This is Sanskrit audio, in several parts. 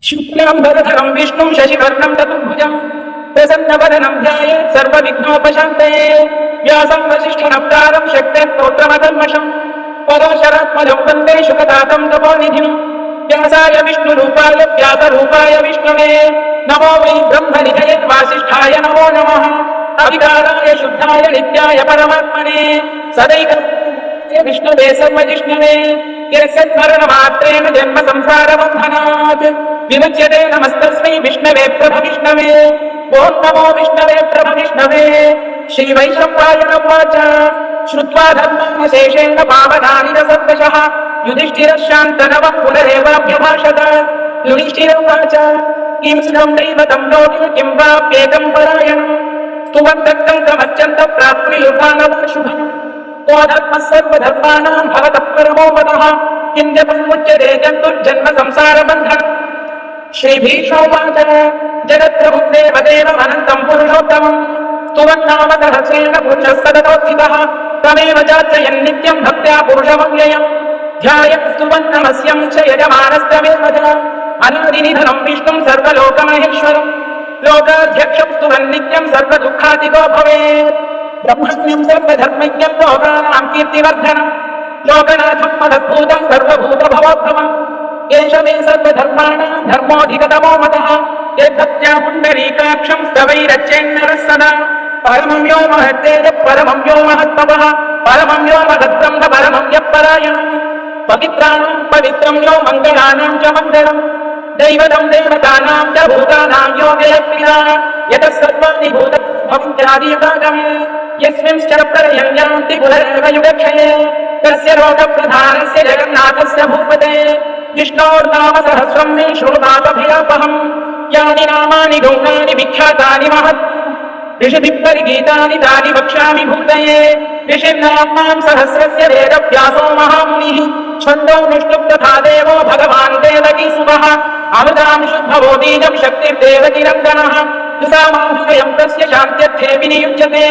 शुक्लाम्बरधरं विष्णुं शशिवर्णं चतुर्भुजं प्रसन्नवदनं ध्यायेत् सर्वविघ्नोपशान्तये व्यासं वसिष्ठनप्तारं शक्तेः स्तोत्रमकल्मषम् पराशरात्मजं वन्दे शुकतातं तपोनिधिं व्यासाय विष्णुरूपाय व्यासरूपाय विष्णवे नमो वै ब्रह्मनिधये वासिष्ठाय नमो नमः अविकाराय शुद्धाय नित्याय परमात्मने सदैव विष्णुवे सर्वजिष्णवे यस्य स्मरणमात्रेण जन्म संसारबन्धनात् विमुच्यते नमस्तस्मै विष्णवे प्रभविष्णवे ॐ नमो विष्णवे प्रभविष्णवे श्रीवैशम्पायन उवाच श्रुत्वा धर्माशेषेण पावनानि रसर्वशः युधिष्ठिरः शान्तनवः पुनरेवाभ्यभाषत युधिष्ठिर उवाच किं सुखं दैवतं लोके किं वाप्येकं परायणम् स्तुवन्तः कमच्यन्तः प्राप्नुयुर्वानवः शुभम् को धर्मः सर्वधर्माणां भवतः परमो मतः किं जपमुच्यते जन्तुर्जन्म संसारबन्धनम् श्रीभीष्मोवाच जगत्प्रभुं देवदेवम् अनन्तं पुरुषोत्तमम् स्तुवन्नाम सहस्रेण पुरुषः सततोत्थितः तमेव चार्चयन् नित्यं भक्त्या पुरुषमव्ययम् ध्यायन् स्तुवन्नमस्यं च यजमानस्तमेव च अनादिनिधनं विष्णुं सर्वलोकमहेश्वरम् लोकाध्यक्षं स्तुवन् नित्यं सर्वदुःखातिको भवेत् ब्रह्मण्यं सर्वधर्मज्ञं लोकानां कीर्तिवर्धनम् लोकनाथं मदद्भूतं सर्वभूतभवोत्तमम् एष मे सर्वधर्माणां धर्मोऽधिगतमो मतः यद्भक्त्या पुण्डरीकाक्षं स्तवैरच्चेन्नरः सदा परमं यो महत्तेजः परमं यो महत्तपः परमं यो महद्ब्रह्म परमं यः परायणम् पवित्राणां पवित्रं यो मङ्गलानां च मङ्गलम् दैवतं देवतानां च भूतानां यो व्ययप्रिया यतः सर्वाणि भूतभवन्त्यादियुगागमे यस्मिंश्च प्रलयं यान्ति पुनरेव युगक्षये तस्य लोकप्रधानस्य जगन्नाथस्य भूपते विष्णोर्नाम सहस्रं मे शृणुतामभयापहम् यानि नामानि गौणानि विख्यातानि महत् ऋषिभिः परिगीतानि तानि वक्ष्यामि भूतये ऋषिर्नाम्नां सहस्रस्य वेदव्यासो महामुनिः छन्दो निष्ठुप् तथा देवो भगवान् देवकीसुतः अमृतां शुद्धवो बीजं शक्तिर्देवकीनन्दनः दुसामाहुषयं तस्य शान्त्यर्थे विनियुज्यते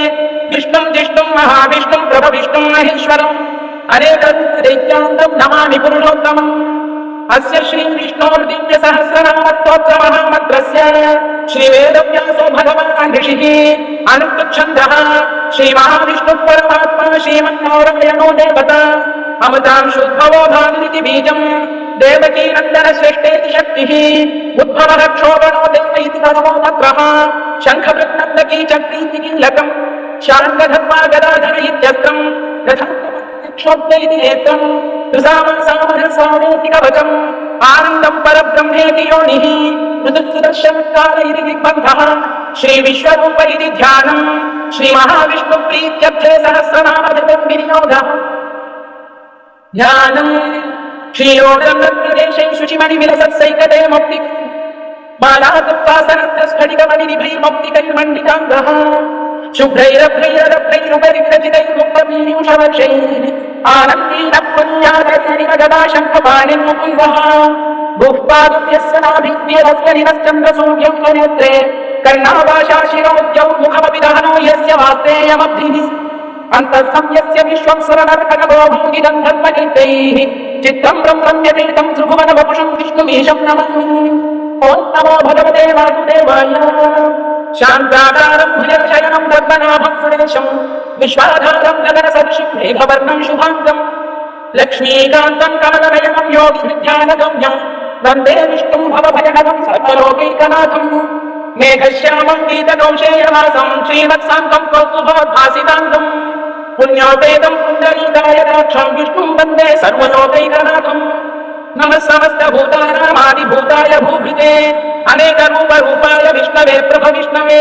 विष्णुं जिष्णुं महाविष्णुं प्रभविष्णुं महेश्वरम् अनेकरूपदैत्यान्तं नमामि पुरुषोत्तमम् अस्य श्रीविष्णोर्दिव्यसहस्रनामस्तोत्रमहामन्त्रस्य श्रीवेदव्यासो भगवान् ऋषिः अनुक्तच्छन्दः श्रीमहाविष्णुः परमात्मा श्रीमन्नारायणो देवता अमृतां शुद्धवो भानुरिति बीजम् देवकीनन्दनश्रेष्ठेति शक्तिः उद्भवः क्षोभणो देव इति परमो मन्त्रः शङ्खवृत्नन्दकी चक्रीति कीलकम् शार्ङ्गधर्मा गदाधर इत्यस्त्रम् क्षोभ्यैति नेत्रम् तुसामसामरसामेति कवचम् आनन्दम् परब्रह्मेति योनिः ऋतुसुदर्शनकाल इति दिग्बन्धः श्रीविश्वरूप इति ध्यानम् श्रीमहाविष्णुप्रीत्यर्थे सहस्रनामजपम् विनियोगः ध्यानम् श्रीयोगप्रदेशे शुचिमणिविलसत्सैकते मुक्ति बालादुःखासनस्थस्फटिकमणिनिभैर्मुक्तिकैर्मण्डिताङ्गः शुभ्रैरभ्रैरभ्रैरुपरिग्रचितैर्मुक्तपीयूषवर्षैः आनन्दीनः पुण्यादर्शनिमगदाशङ्खपाणिन् मुकुन्दः भूःपादुभ्यस्य नाभिज्ञेरस्य निरश्चन्द्रसूर्यं स्वनेत्रे कर्णाभाषाशिरोद्यौ मुखमपि दहनो यस्य वास्तेयमब्धिः अन्तःस्थं यस्य विश्वं सुरनर्कगो भूगिदं धर्मकीर्तैः चित्तं ब्रह्मण्यतीतं त्रिभुवनवपुषं विष्णुमीशं नमामि ॐ नमो भगवते वासुदेवाय शान्ताकारं भुजगशयनं पद्मनाभं सुरेशं विश्वाधारं गगनसदृशं मेघवर्णं शुभाङ्गं लक्ष्मीकान्तं कमलनयनं योगिविद्यानगम्यं वन्दे विष्णुं भवभयहरं सर्वलोकैकनाथं मेघश्यामं गीतकौशेयवासं श्रीवत्सान्तं कौस्तुभोद्भासिताङ्गं पुण्योपेतं पुण्डरीकायदाक्षं विष्णुं वन्दे सर्वलोकैकनाथं नमः समस्तभूतानामादिभूताय भूभृते अनेकरूपरूपाय विष्णवे प्रभविष्णवे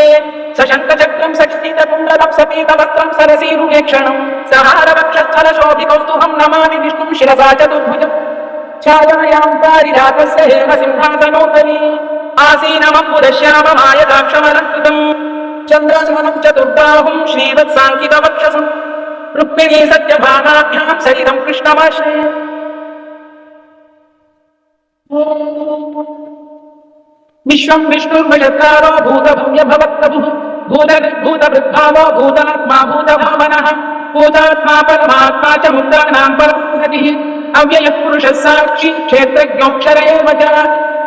सशङ्खचक्रं सचितकुण्डलं सपीतवस्त्रं सरसीरुवेक्षणं सहारवक्षस्थलशोभिकौस्तुभं नमामि विष्णुं शिरसा चतुर्भुजम् छायायां पारिजातस्य हेमसिंहासनोपरि आसीनमम्बुदश्याममायताक्षमलङ्कृतम् चन्द्रासनं चतुर्बाहुं श्रीवत्साङ्कितवक्षसं रुक्मिणी सत्यभामाभ्यां सहितं कृष्णमाश्रये विश्वं विष्णुर्भजत्कारो भूतभव्यभवत्प्रभुः भूतवृद्भावो भूतात्मा भूतभावनः भूतात्मा परमात्मा च मुक्तानां परमगतिः अव्ययः पुरुषः साक्षी क्षेत्रज्ञोऽक्षर एव च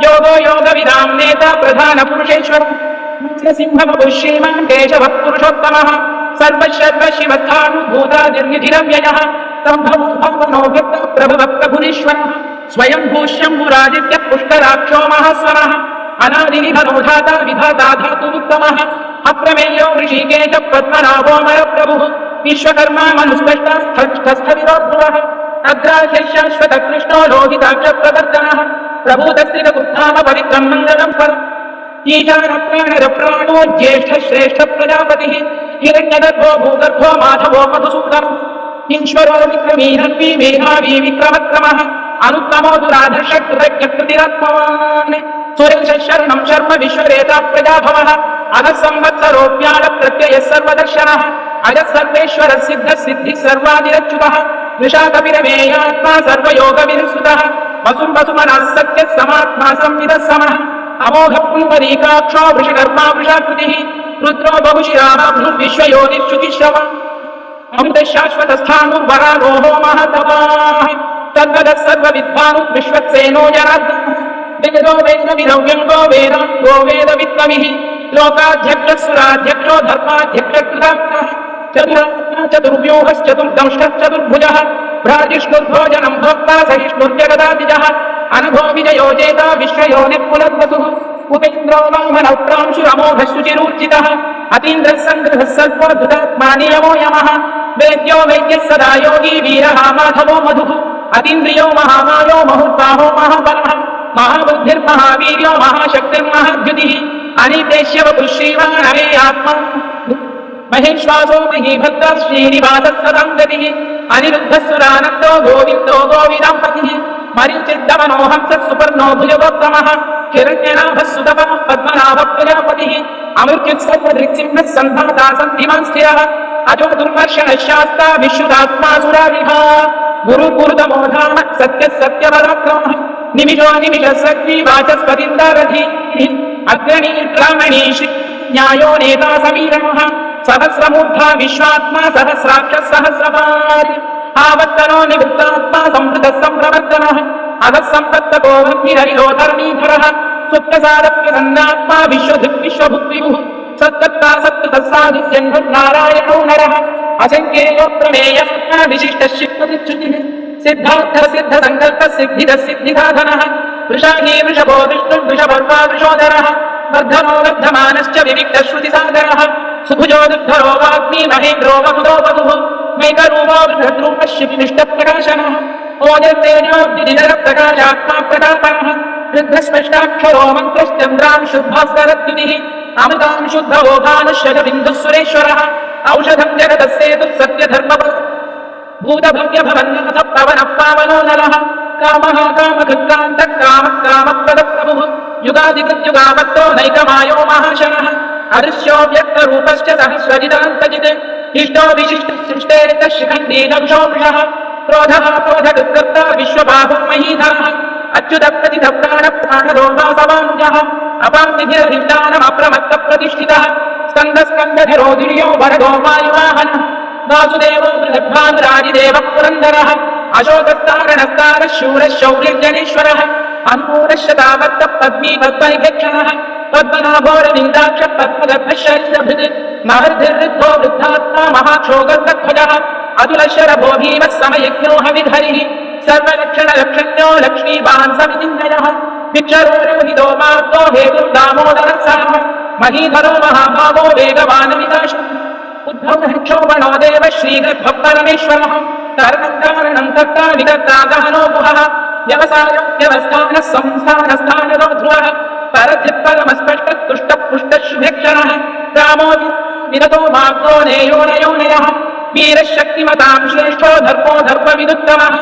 योगो योगविदां नेता प्रधानपुरुषेश्वर सिंहवपुः श्रीमान् केशवः पुरुषोत्तमः सर्वशर्वशिवस्थानुभूतादिर्निधिरव्ययः सम्भवो प्रभवप्रभुरीश्वरः स्वयंभूष्यम्भुरादित्यः पुष्कराक्षो महस्वरः अनादिनिधनोधाता विधाता धातुमुत्तमः अप्रमेयो ऋषिकेश पद्मनाभोऽमरप्रभुः विश्वकर्मा मनुस्पष्टस्थविरोद्भुवः अग्राह्य शाश्वत कृष्णो लोहिताक्षप्रदर्शनः प्रभूतस्थितगुप्ताम पवित्रं मङ्गलं परम् ईशानप्राणरप्राणो ज्येष्ठ श्रेष्ठ प्रजापतिः हिरण्यगर्भो भूगर्भो माधवो मधुसूदनः ईश्वरो विक्रमी हन्वी मेधावी विक्रमक्रमः अनुत्तमो दुराधर्षकृतज्ञकृतिरात्मवान् सुरेश शरणं शर्म विश्वरेता प्रजाभवः अधः संवत्सरोऽप्याळ प्रत्ययः सर्वदर्शनः अजः सर्वेश्वरः सिद्धः सिद्धिः सर्वादिरच्युतः वृषाकपिरमेयात्मा सर्वयोगविनिःसृतः वसुं वसुमनः सत्यः समात्मा संविदः समः अमोघ पुण्डरीकाक्षो वृषकर्मा वृषाकृतिः रुद्रो बहुशिराभृद्विश्वयोनिश्रुतिश्रवः अमृतः शाश्वतस्थाणुर्वरारोहो महतवाः तद्वदः सर्वविद्वानुः विश्वक्सेनो जनार्दनः वेदो वेदविरव्यङ्गो वेदाङ्गो वेदविद्वमिः लोकाध्यक्षः धर्माध्यक्षकृतार्थः चतुर्व्यूहश्चतुर्दंष्टश्चतुर्भुजः भ्राजिष्णुर्भोजनं भोक्ता सहिष्णुर्जगदादिजः अनघो विजयो जेता विश्वयोनिः पुनर्वसुः उपेन्द्रो वामनौत्रांशुरमोघः शुचिरूर्जितः अतीन्द्रः सङ्ग्रहः सर्वोद्धुतात्मा नियमो यमः वेद्यो वैद्यः सदा योगी वीरः माधवो मधुः अतीन्द्रियो महामायो मुहूर्ताहो महाबलः महाबुद्धिर्महावीर्यो महाशक्तिर्महाद्युतिः अनितेश्यवपुः श्रीवान् हरे आत्मा महेश्वासो महीभद्रः श्रीनिवासः सदाङ्गतिः अनिरुद्धस्वरानन्दो गोविन्दो गोविदाम्पतिः मरीचिद्दमनोहंसः सुपर्णो भुजगोत्तमः हिरण्यनाभः सुतपः पद्मनाभः प्रजापतिः अमृत्युत्सर्वदृक्सिंहः सन्धाता सन्धिमान् स्थिरः अजो दुर्मर्शनः शास्ता विश्रुतात्मा सुरारिः गुरुपुरुतमोधानः सत्यः सत्यपराक्रमः निमिषो निमिषस्सग्नि वाचस्पतिन्दारथिः अग्रणीर्ब्राह्मणी न्यायो नेता समीरणः सहस्रमूर्धा विश्वात्मा सहस्राक्षः सहस्रपात् आवत्तनो निवृत्तात्मा संवृतः सम्प्रवर्तनः अधः सम्पत्तको भक्तिहरियो धरणीधरः सुप्रसादप्रसन्नात्मा विश्वभुक्विभुः सत्तत्ता सत्ततः साधित्यन्नारायणो नरः असङ्ख्येयो प्रमेयात्मा विशिष्टशिक्तिच्युतिः सिद्धार्थः सिद्धसङ्कल्पः सिद्धिदः सिद्धिसाधनः वृषाही वृषभो विष्णुर्वृषभर्वा वृषोदरः वर्धनो वर्धमानश्च विविक्तश्रुतिसागरः सुभुजो दुर्धरो वाग्मी महेन्द्रो वकुदो वधुः मैकरूपो बृहद्रूपः शिविनिष्टप्रकाशनः ओजर्तेजोद्दिनिधरप्रकाशात्मा प्रतापनः रुद्रस्पष्टाक्षरो मन्त्रश्चन्द्रांशुद्भास्करद्युतिः अमृतां शुद्धोभानुश्यजबिन्दुः सुरेश्वरः औषधं जगतस्सेतुः सत्यधर्मपदः भूतभव्यभवन्नाथ पवनः पावनो नरः कामः कामकृत्कान्तः कामः कामप्रदप्रभुः युगादिकृत्युगामत्तो नैकमायो महाशनः अदृश्यो व्यक्तरूपश्च सहस्रजिदान्तजित् इष्टो विशिष्टसृष्टेरितः शिखण्डीनंशो वृषः क्रोधः क्रोधकृत्कर्ता विश्वबाहुः महीधरः अच्युतप्रतिधप्राणप्राणरो वासवाञ्जः अपान्तिभिरधिष्ठानमप्रमत्तप्रतिष्ठितः स्कन्दस्कन्दधरो दिर्यो वरदो वायुवाहनः वासुदेवो बृहद्भानुरादिदेवः पुरन्दरः अशोकस्तारणस्तारः शूरः शौर्यजनेश्वरः अनुपूरशतावत्तः पद्मी पद्मनिभक्षणः पद्मनाभोरविन्दाक्षः पद्मगर्भशरीरभृत् महर्धिर्ऋद्धो वृद्धात्मा महाक्षोगर्दध्वजः अतुलशरभो भीमः समयज्ञो हविर्हरिः सर्वलक्षणलक्षण्यो लक्ष्मीवान् समितिञ्जयः भिक्षरोहितो मार्गो हेतुर्दामोदरः सः महीधरो महाभागो वेगवानमिताशः उद्धवक्षोभणो देव श्रीगर्भपरमेश्वरः कारणं कर्ता विकर्ता गहनो गुहः व्यवसायो व्यवस्थानः संस्थानस्थानरो ध्रुवः परचित्परमस्पष्टस्तुष्टपुष्टशुभेक्षणः रामो विरतो मार्गो नेयो नयोनयः वीरशक्तिमतां श्रेष्ठो धर्मो धर्मविदुत्तमः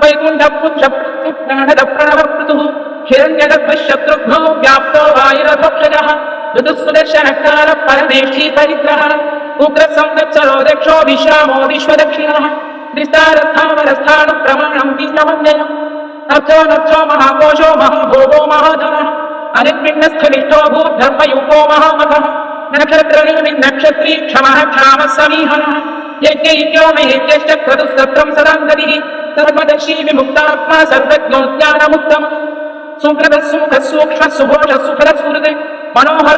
वैकुण्ठपुंसप्राणदप्रणवकृतुः हिरण्यगर्भशत्रुघ्नो व्याप्तो वायुरथोक्षजः ऋतुसुदर्शनकार परमेष्ठी परिग्रहः उग्रसंवत्सरो दक्षो विश्रामो विश्वदक्षिणः विस्तारस्थावरस्थाणुप्रमाणं वीर्यमन्ययम् नर्थो नर्थो महाकोशो महाभोगो महाधनः अनिर्विण्णस्थलिष्ठो भूधर्मयुगो महामतः नक्षत्रणीर्विन्नक्षत्री क्षमः क्षामः समीहनः यज्ञैक्यो महेज्यश्च क्रतुस्तत्रं सदाङ्गतिः सर्वदर्शी विमुक्तात्मा सर्वज्ञो ज्ञानमुत्तमः सुहृद सुमुख सूक्ष्म सुघोष सुखद सुहृद मनोहर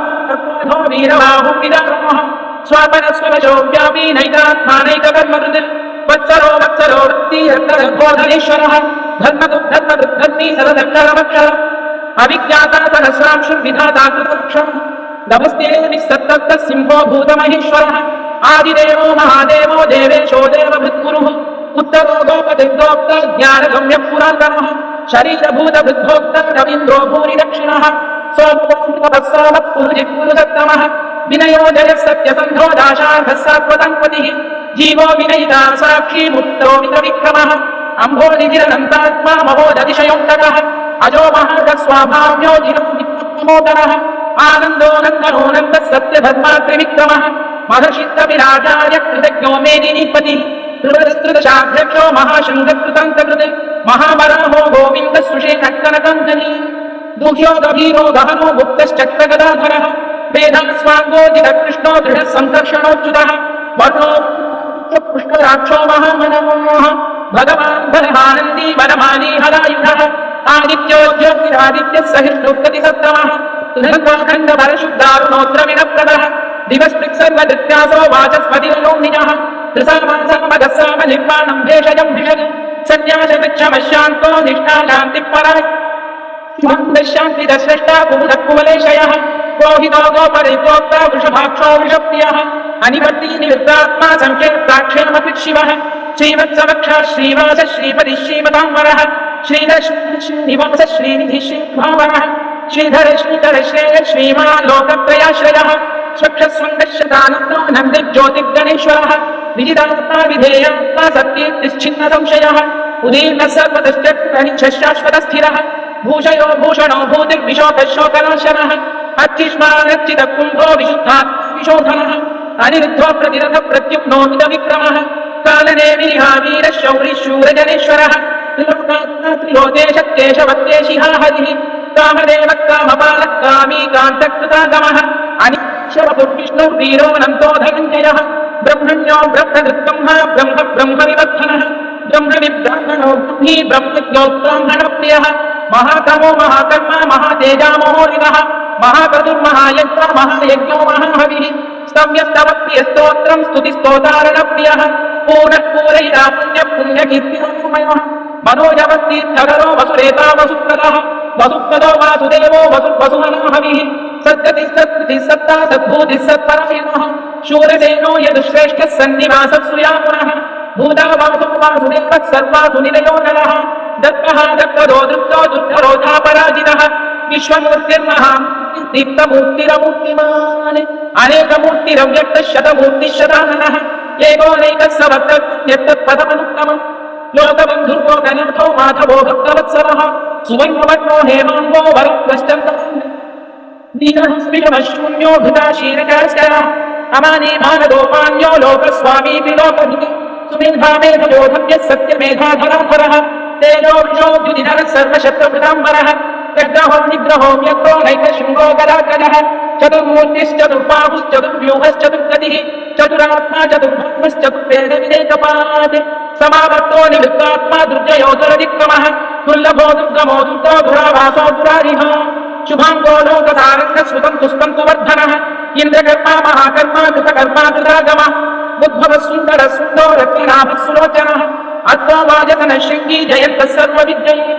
वीरबाहु विदारमः स्वापन स्ववशो व्यापी नैकात्मानैककर्मकृत् वत्सरो वत्सरो वृत्तिरत्नरघोधरेश्वरः धर्मदुर्धर्मी सरदक्षरमक्षर अभिज्ञाता सहस्रांशु विधाता कृतक्षम् नमस्ते निस्सत्तप्त सिंहो भूतमहेश्वरः आदिदेवो महादेवो देवेशो देवभृत्कुरुः उत्तरो गोपतिर्गोप्त ज्ञानगम्यः पुरातनः शरीरभूतभृद्भोक्त रवीन्द्रो भूरि दक्षिणः सोमवत्सवत्पुरुजित्पुरुसत्तमः विनयो जयः सत्यसन्धो दाशार्धः सात्वतङ्पतिः जीवो विनयिता साक्षी मुक्तो मितविक्रमः अम्भोनिधिरनन्तात्मा महोदतिशयोक्तकः अजो महागस्वाभाव्यो जिनो वित्तमोदरः आनन्दो नन्दनो नन्दः सत्यधर्मात्रिविक्रमः महर्षित्तविराजार्य कृतज्ञो मेदिनीपतिः त्रिवरस्त्रिदशाध्यक्षो महाशङ्खकृतान्तकृत् महावराहो गोविन्दः सुषेणकनकन्दनी दुह्यो गभीरो गहनो गुप्तश्चक्रगदाधरः वेदास्वाङ्गोजितकृष्णो दृढः सङ्कर्षणोच्युतः वर्णो पुष्कराक्षो महामनमोह भगवान् बलहानन्दी वनमाली हलायुधः आदित्यो ज्योतिरादित्यः सहिष्णुप्रतिसत्तमः सुधन्वाखण्डवरशुद्धारुणोत्रविणप्रदः दिवस्पृक्सर्वदृत्यासो वाचस्पतिर्योनिजः त्रिसामासमगस्सामनिर्वाणं भेषजं भिषज सन्न्यासवृक्षमशान्तो निष्ठाशान्तिपराय शान्तिदस्रष्टा कुमुदकुवलेशयः प्रोहितो गोपरिप्रोक्ता वृषभाक्षो वृषप्रियः अनिवर्ती निवृत्तात्मा संक्षेप्ताक्षेमकृत् शिवः श्रीवत्सवक्षः श्रीवास श्रीपति श्रीमताम्बरः श्रीनिवास श्रीनिधि श्रीभावरः श्रीधर श्रीकर श्रेय श्रीमान् लोकत्रयाश्रयः स्वक्षस्वङ्गश्यदानन्दो नन्दिज्योतिर्गणेश्वरः विजितात्मा विधेयात्मा सत्येत्तिश्चिन्न संशयः उदीर्णः सर्वतश्चक्रनिच्छशाश्वतस्थिरः भूषयो भूषणो भूतिर्विशोकशोकनाशनः अच्छिष्मानच्चितकुम्भो विशुद्धात्मा विशोधनः अनिरुद्धो प्रतिरथ प्रत्युम्नो मितविक्रमः कालनेमिहा वीरशौरिशूरजनेश्वरः त्रिलोकात्मा त्रिलोकेशः केशवत्येशिहा हरिः कामदेव कामपालः कामी कान्तकृतागमः अनिश्वरपुर्विष्णुर्वीरोऽनन्तो धनञ्जयः ब्रह्मण्यो ब्रह्मकृत्ब्रह्म ब्रह्म ब्रह्मविवर्धनः ब्रह्मविब्राह्मणो ब्रह्मी ब्रह्मज्ञो ब्राह्मणप्रियः महातमो महाकर्मा महातेजामहोरिवः महाक्रतुर्महायज्ञ महायज्ञो महाहविः स्तव्यस्तवप्रियस्तोत्रं स्तुतिस्तोतारणप्रियः पूर्णः पूरयिता पुण्यपुण्यकीर्तिमयोमयः मनोजवस्तीर्थगरो वसुरेता वसुप्रदः वसुप्रदो वासुदेवो वसुमनोहविः सद्गतिः सत्कृतिः सत्ता सद्भूतिः सत्परायणः शूरसेनो यदुश्रेष्ठः सन्निवासः सुयापुनः भूता वासो वासुदेवः सर्वासु निलयो नरः दत्तः दत्तदो दृप्तो दुर्धरोधा पराजितः विश्वमूर्तिर्महा दीप्तमूर्तिरमूर्तिमान् अनेकमूर्तिरव्यक्तः शतमूर्तिः शताननः एकोनैकः सवक्तयत्तत्पदमनुत्तमम् लोकबन्धुर्गोकनाथो माधवो भक्तवत्सलः सुवर्णवर्णो हेमाङ्गो वरप्रश्चन्दः दीनःस्मिषमशून्यो भृताशीरकास्करः अमानी मानदोपान्यो लोकस्वामी त्रिलोकधिः सुमेधामेधयोधव्यः सत्यमेधाधराधरः तेजो विशोद्युतिधरः सर्वशत्रुभृताम्बरः व्यग्रहो निग्रहो व्यग्रो नैकशृङ्गो गदाग्रजः चतुर्मूर्तिश्चतुर्बाहुश्चतुर्व्यूहश्चतुर्गतिः चतुरात्मा चतुर्भुवनश्चतुर्वेदविदेकपात् समावर्तो निवृत्तात्मा दुर्जयोधरविक्रमः दुर्लभो दुर्गमो दुर्गो दुरावासो दुरारिः शुभाङ्गो लोकसारङ्गः सुतं तुष्टन्तु वर्धनः इन्द्रकर्मा महाकर्मा कृतकर्मा कृतागमः उद्भवः सुन्दरः सुन्दो रत्ननाभः सुलोचनः अद्वो वाजतनः शृङ्गी जयन्तः सर्वविद्यये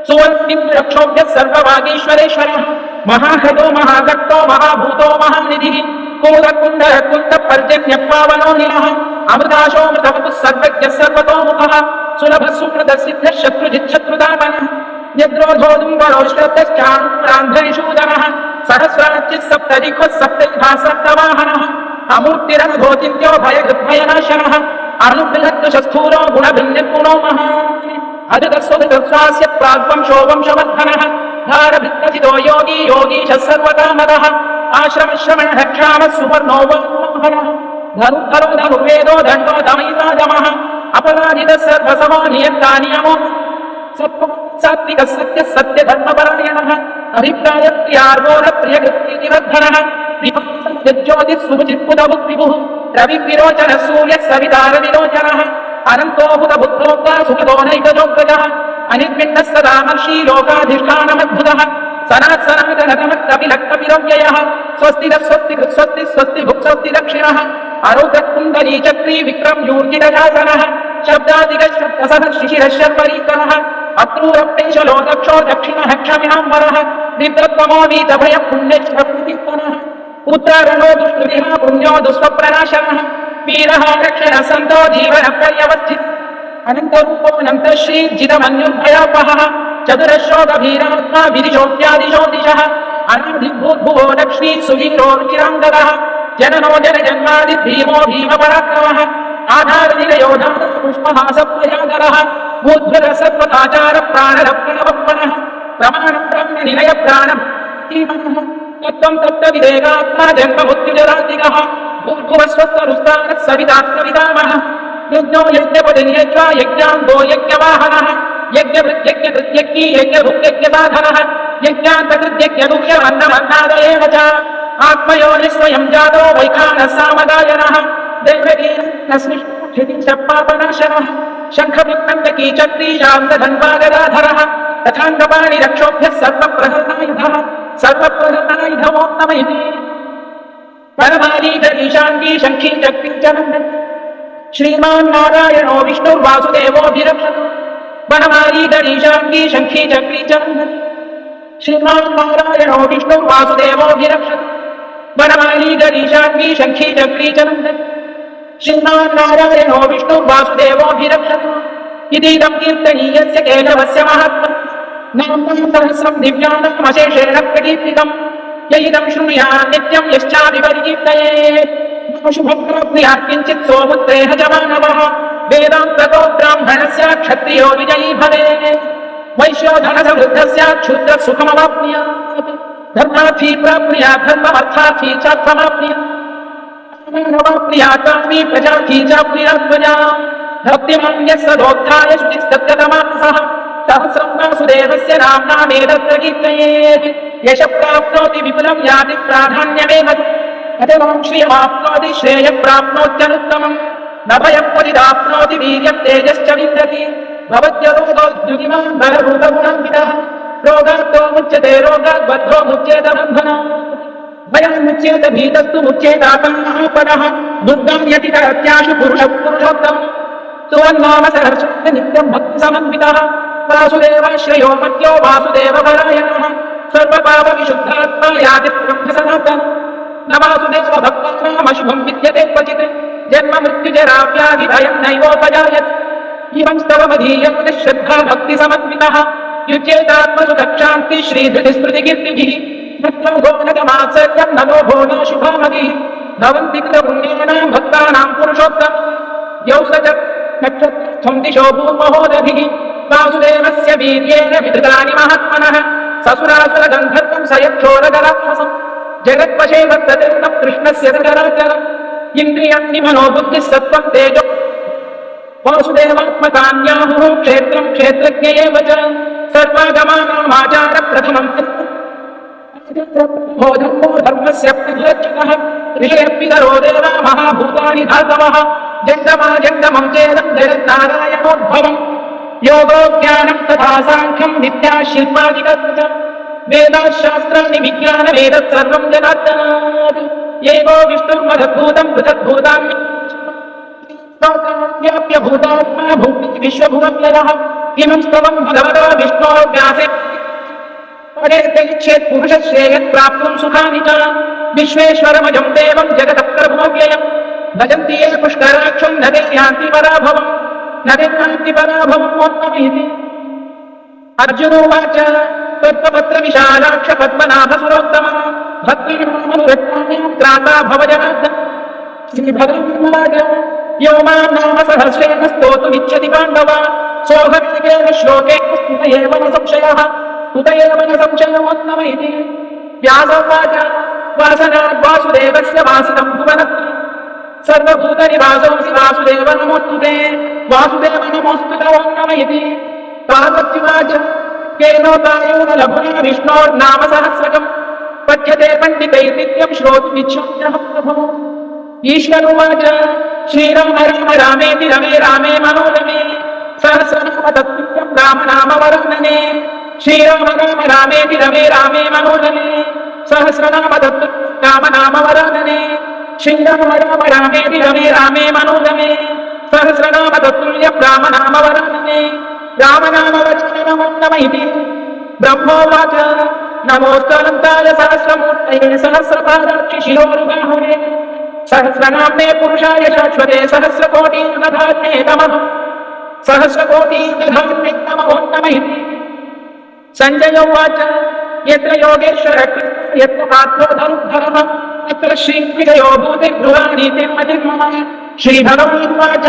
सुवर्णिन्द्रक्षोभ्यः सर्ववागीश्वरेश्वरः महाहृदो महागक्तो महाभूतो महानिधिः कुमुदकुण्डः कुन्दपर्जन्यपावनो निलः अमृताशोमृतवतुः सर्वज्ञः सर्वतोमुखः सुलभः सुकृतः सिद्धः शत्रुजिच्छत्रुदापनः यद्रोधोदुम्बरोष्टश्चान्ध्रनिषूदनः सहस्राच्चिः सप्तदिक्वः सप्तविधा सप्तवाहनः अमूर्तिरनुभोचिन्त्यो भयगृद्भयनाशनः अनुबृहत्तुशस्थूलो गुणभिन्निर्गुणो महान् अजतस्वस्य प्राग्वंशो वंशवर्धनः धारभित्तजितो योगी योगीशः सर्वकामदः आश्रमश्रमणः क्षामः सुवर्णो वनः धनुर्धरो धनुर्वेदो दण्डो दमयितागमः अपराजितः सर्वसमो नियन्ता नियमो सात्विकः सत्यः सत्यधर्मपरायणः अभिप्राय प्रियार्वोरप्रियकृत्तिवर्धनः ज्योतिः सुचित्पुदभुक्विभुः रविविरोचनः सूर्यः सवितारविलोचनः अनन्तोऽभूत बुद्धोक्ता सुखदो नैकजोग्रजः अनिर्विण्णः सदा महर्षि लोकाधिष्ठानमद्भुतः सनात्सनातनतमत्कपिलक्कपिरव्ययः स्वस्ति स्वस्ति स्वस्ति स्वस्ति भुक् स्वस्ति दक्षिणः आरोग्यकुण्डली चक्री विक्रम यूर्जितजासनः शब्दादिगशब्दसः शिशिरशर्वरीकरः अक्रूरप्रेशलो दक्षो दक्षिणः क्षमिणाम्बरः निद्रत्वमो वीतभयः पुण्यश्रवृतित्तनः पुत्रारणो दुष्कृतिः पुण्यो दुष्स्वप्रनाशनः वीरः रक्षणः सन्तो जीवनः पर्यवस्थितः अनन्तरूपोऽनन्तः श्रीर्जितमन्युर्भयापहः चतुरश्रो गभीरात्मा विदिशोऽप्यादिशोदिशः अनादिभूद्भुवो लक्ष्मी सुवीरो रुचिराङ्गदः जननो जनजन्मादिभीमो भीमपराक्रमः आधारनिलयोधारपुष्पहासप्रजागरः भूद्भुतः सत्त्वताचार प्राणरप्रणवप्रणः प्रमाणं ब्रह्मनिलय प्राणभक्तिमनः तत्त्वं तत्त्वविदेगात्मा जन्ममृत्युजरातिगः भूर्भुवस्वस्तरुस्तानः सवितात्मविदामः यज्ञो यज्ञपतिर्यज्वा यज्ञान्तो यज्ञवाहनः यज्ञभृत्यज्ञकृत्यज्ञी यज्ञभुक्यज्ञसाधनः यज्ञान्तकृत्यज्ञमुख्यमन्नमन्नादयेव च आत्मयोनिः स्वयं जातो वैखानः सामगायनः देवकीनस्मिष्ठितिशपापनाशनः शङ्खविक्नन्दकी चक्री शान्तधन्वागदाधरः तथाङ्गपाणिरक्षोभ्यः सर्वप्रहरणायुधः सर्वप्रहरणायुधमोत्तमयति परमालीधरीशाङ्गी शङ्खी चक्री च नन्दति श्रीमान् नारायणो विष्णुर्वासुदेवोऽभिरक्षतु वनमालीधरीशाङ्गी शङ्खी चक्री च नन्दति श्रीमान् नारायणो विष्णुर्वासुदेवोऽभिरक्षतु वनमालीधरीशाङ्गी शङ्खी चक्री च नन्दति श्रीमान् नारायणो विष्णुर्वासुदेवोऽभिरक्षतु इतीदं कीर्तनीयस्य केशवस्य महात्म्यं नाम्नं सहस्रं दिव्यानमशेषेण प्रकीर्तितं यैदं शृणुयात् नित्यं यश्चाभिपरिकीर्तयेत् शुभप्राप्नुयात् किञ्चित् सोमुत्रेह च मानवः वेदान्ततो ब्राह्मणस्य क्षत्रियो विजयी भवेत् वैश्यो धनसमृद्धस्य क्षुद्रः सुखमवाप्नुयात् धर्मार्थी प्राप्नुयात् धर्ममर्थार्थी चार्थमाप्नुयात् कामी प्रजार्थी चाप्नुयात् भक्तिमान्यः सदोत्थाय श्रुतिस्तत्तमानसः सहस्रं वासुदेवस्य नाम्नामेतत्र कीर्तयेत् यश प्राप्नोति विपुलं याति प्राधान्यमेव अजरां श्रियमाप्नोति श्रेयः प्राप्नोत्यनुत्तमम् न भयं परिदाप्नोति वीर्यं तेजश्च विन्दति भवत्यरोगोद्युतिमान् बलभूतगुणान्वितः रोगार्तो मुच्यते रोगात् बद्धो मुच्येत बन्धनात् भयं मुच्येत भीतस्तु मुच्येतापन्नः दुर्गं यतितरत्याशु पुरुषः पुरुषोत्तमः सुवन्नाम सहर्षस्य नित्यं भक्तिसमन्वितः वासुदेवाश्रयो मत्यो वासुदेवपरायणः सर्वपापविशुद्धात्मा याति ब्रह्मसनातनः न वासुदेवभक्तानामशुभं विद्यते क्वचित् जन्ममृत्युजराव्याधिभयं नैवोपजायते इमं स्तवमधीयते श्रद्धा भक्तिसमन्वितः युज्येतात्मसु दक्षान्ति श्रीधृतिस्मृतिकीर्तिभिः नगमात्सर्यं नलो भो न शुभामतिः भवन्ति कृतपुण्यानां भक्तानां पुरुषोत्तमः यौ स च नक्षत्रं दिशो भूमहोदभिः वासुदेवस्य वीर्येण विधृतानि महात्मनः ससुरासुरगन्धर्वं स यक्षोरगरात्मसं जगत्वशे वर्तते न कृष्णस्य सचराचरम् इन्द्रियं निमनो बुद्धिः सत्त्वं तेजो वासुदेवात्मकान्याहुः क्षेत्रं क्षेत्रज्ञ एव च सर्वागमानामाचारप्रथमं धर्मो धर्मस्य प्रतिरक्षकः ऋषयर्पितरो देवा महाभूतानि धातवः जङ्गमा जङ्गमं चेदं जगन्नारायणोद्भवम् योगो ज्ञानं तथा साङ्ख्यं विद्या शिल्पादिकं वेदाशास्त्राणि विज्ञानमेतत् सर्वं जनार्दनात् एवो विष्णुर्मदद्भूतं पृथग्भूतान्व्याप्य भूतात्मा भूति विश्वभुवव्ययः इमं स्तवं भगवतो विष्णोर्व्यासे परेत्यच्छेत् पुरुषश्रेयत् प्राप्तुं सुखानि च विश्वेश्वरमजं देवं जगतः प्रभुव्ययम् भजन्ति ये पुष्कराक्षं न ते यान्ति पराभवम् न ते यान्ति पराभवम् मोत्तमेति अर्जुनोवाच त्वत्पत्रविशालाक्ष पद्मनाभसुरोत्तमः भक्तिर्मामनुरक्तानां त्राता भवजनार्दन श्रीभगवानुवाच यो मां नाम सहस्रेण स्तोतुमिच्छति पाण्डव सोऽहमेकेन श्लोकेन स्तुत एव न संशयः स्तुत एव न संशयोत्तमेति व्यासोवाच वासनात् वासुदेवस्य वासितं भुवनत्रयम् सर्वभूतनिवासोऽसि वासुदेव नमोऽस्तुते वासुदेव नमोऽस्तु नमः पार्वत्युवाच केनोपायो न लभुना विष्णोर्नाम सहस्रकम् पठ्यते पण्डितैर्नित्यं श्रोतुमिच्छाम्यहं प्रभो ఈశ్వరువాచ శ్రీరామ రామ రామేతి రమే రామే మనోరమే సహస్రనామ తత్తుల్యం రామనామ వరాననే శ్రీరామ రామ రామేతి రమే రామే మనోరమే సహస్రనామ తత్తుల్యం రామనామ వరాననే శ్రీరామ రామ రామేతి రమే రామే మనోరమే సహస్రనామ తత్తుల్యం రామనామ వరాననే రామనామ వచనమన్నమైతి బ్రహ్మోవాచ నమోస్తనంతాయ సహస్రమూర్తయే సహస్రపాదాక్షి శిరోరుబాహునే సహస్రనామ్నే పురుషాయ శాశ్వతే సహస్రకోటీర్దధాన్యే నమః సహస్రకోటీర్దధాన్యే నమోన్నమైతి సంజయ ఉవాచ యత్ర యోగేశ్వర యత్ర పాత్రోధరుద్ధరః తత్ర శ్రీవిజయో భూతిర్ధ్రువాణీతి మతిర్మమ శ్రీభగవానువాచ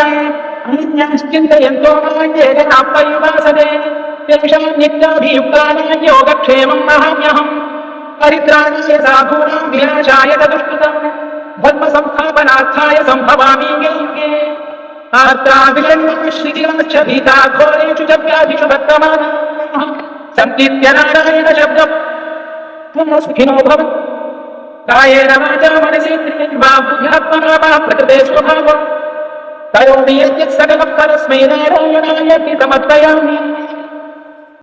అన్యాశ్చింతయంతో మాయేనాప్తయువాసతే తేషాం నిత్యాభియుక్తానాం యోగక్షేమం వహామ్యహం పరిత్రాణాయ సాధూనాం వినాశాయ దుష్కృతం ధర్మ సంస్థాపనార్థాయ సంభవామి యుగే యుగే ఆత్రాభిషణ్యశ్రీరాశ్చ భీతాఘోరేషు చ వ్యాధిషు వర్తమానాః సంకీర్త్య నారాయణ శబ్దం సుఖినో భవంతు కాయేన వాచా మనసేంద్రియైర్వా బుద్ధ్యాత్మనా వా ప్రకృతే స్వభావం కరోమి యద్యత్ సకలం పరస్మై నారాయణాయేతి సమర్పయామి